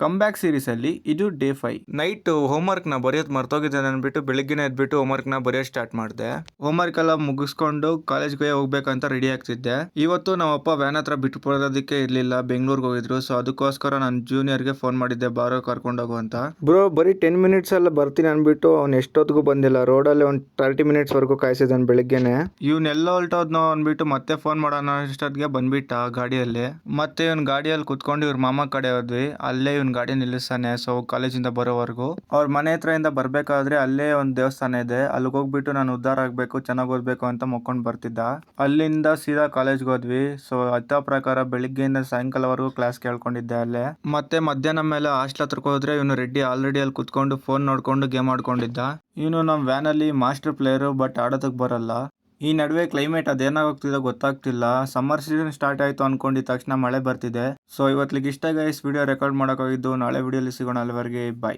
Come back series ಅಲ್ಲಿ ಇದು day 5. Night homework ನ ಬರೆಯೋದ್ ಮರ್ತೋಗಿದ್ದೇನೆ ಅನ್ಬಿಟ್ಟು ಬೆಳಿಗ್ಗೆನೆ ಎದ್ಬಿಟ್ಟು ಹೋಮ್ವರ್ಕ್ ನ ಬರೆಯೋಕ್ ಸ್ಟಾರ್ಟ್ ಮಾಡಿದೆ. ಹೋಮ್ವರ್ಕ್ ಎಲ್ಲ ಮುಗಿಸ್ಕೊಂಡು ಕಾಲೇಜ್ಗೆ ಹೋಗ್ಬೇಕಂತ ರೆಡಿ ಆಗ್ತಿದ್ದೆ. ಇವತ್ತು ನಮ್ಮ ಅಪ್ಪ ವ್ಯಾನ್ ಹತ್ರ ಬಿಟ್ಟು ಬರೋದಕ್ಕೆ ಇರ್ಲಿಲ್ಲ, ಬೆಂಗಳೂರಿಗೆ ಹೋಗಿದ್ರು. ಸೊ ಅದಕ್ಕೋಸ್ಕರ ನಾನು ಜೂನಿಯರ್ಗೆ ಫೋನ್ ಮಾಡಿದ್ದೆ, ಬಾರೋ ಕರ್ಕೊಂಡೋಗು ಅಂತ. ಬ್ರೋ ಬರೀ 10 ಮಿನಿಟ್ಸ್ ಎಲ್ಲ ಬರ್ತೀನಿ ಅನ್ಬಿಟ್ಟು ಅವ್ನು ಎಷ್ಟೊತ್ತಿಗೂ ಬಂದಿಲ್ಲ. ರೋಡಲ್ಲಿ ಒಂದು 30 ಮಿನಿಟ್ಸ್ ವರೆಗೂ ಕಾಯಿಸಿದಾನೆ ಬೆಳಿಗ್ಗೆನೆ. ಇವನ್ನೆಲ್ಲ ಹೊಲ್ಟೋದ್ನೋ ಅನ್ಬಿಟ್ಟು ಮತ್ತೆ ಫೋನ್ ಮಾಡೋಣ ಅಷ್ಟೊತ್ತಿಗೆ ಬಂದ್ಬಿಟ್ಟ ಗಾಡಿಯಲ್ಲಿ. ಮತ್ತೆ ಇವ್ನ ಗಾಡಿಯಲ್ಲಿ ಕುತ್ಕೊಂಡು ಇವ್ರ ಮಾಮ ಕಡೆ ಹೋದ್ವಿ. ಅಲ್ಲೇ ಇವ್ನ ಗಾಡಿ ನಿಲ್ಲಿಸ್ತಾನೆ. ಸೊ ಕಾಲೇಜಿಂದ ಬರೋವರೆಗೂ ಅವ್ರ ಮನೆ ಹತ್ರದಿಂದ ಬರ್ಬೇಕಾದ್ರೆ ಅಲ್ಲೇ ಒಂದು ದೇವಸ್ಥಾನ ಇದೆ, ಅಲ್ಲಿಗೆ ಹೋಗ್ಬಿಟ್ಟು ನಾನು ಉದ್ಧಾರ ಆಗ್ಬೇಕು, ಚೆನ್ನಾಗಿ ಓದ್ಬೇಕು ಅಂತ ಮೊಕ್ಕೊಂಡು ಬರ್ತಿದ್ದ. ಅಲ್ಲಿಂದ ಸೀದಾ ಕಾಲೇಜ್ಗೆ ಹೋದ್ವಿ. ಸೊ ಅತ್ತ ಪ್ರಕಾರ ಬೆಳಿಗ್ಗೆಯಿಂದ ಸಾಯಂಕಾಲವರೆಗೂ ಕ್ಲಾಸ್ ಕೇಳ್ಕೊಂಡಿದ್ದೆ ಅಲ್ಲೇ. ಮತ್ತೆ ಮಧ್ಯಾಹ್ನ ಮೇಲೆ ಹಾಸ್ಟೆಲ್ ಹತ್ರಕ್ಕೆ ಹೋದ್ರೆ ಇವನು ರೆಡ್ಡಿ ಆಲ್ರೆಡಿ ಅಲ್ಲಿ ಕುತ್ಕೊಂಡು ಫೋನ್ ನೋಡ್ಕೊಂಡು ಗೇಮ್ ಆಡ್ಕೊಂಡಿದ್ದ. ಇವನು ನಮ್ಮ ವ್ಯಾನ್ ಅಲ್ಲಿ ಮಾಸ್ಟರ್ ಪ್ಲೇಯರು, ಬಟ್ ಆಡೋದಕ್ಕೆ ಬರಲ್ಲ. ಈ ನಡುವೆ ಕ್ಲೈಮೇಟ್ ಅದೇನಾಗೋಗ್ತಿದೆ ಗೊತ್ತಾಗ್ತಿಲ್ಲ. ಸಮ್ಮರ್ ಸೀಸನ್ ಸ್ಟಾರ್ಟ್ ಆಯ್ತು ಅನ್ಕೊಂಡಿದ ತಕ್ಷಣ ಮಳೆ ಬರ್ತಿದೆ. ಸೊ ಇವತ್ತಿಗೆ ಇಷ್ಟ ಗೈಸ್, ವಿಡಿಯೋ ರೆಕಾರ್ಡ್ ಮಾಡೋಕ್ಕಾಗಿದ್ದು. ನಾಳೆ ವಿಡಿಯೋಲಿ ಸಿಗೋಣ, ಅಲ್ಲಿವರೆಗೆ ಬಾಯ್.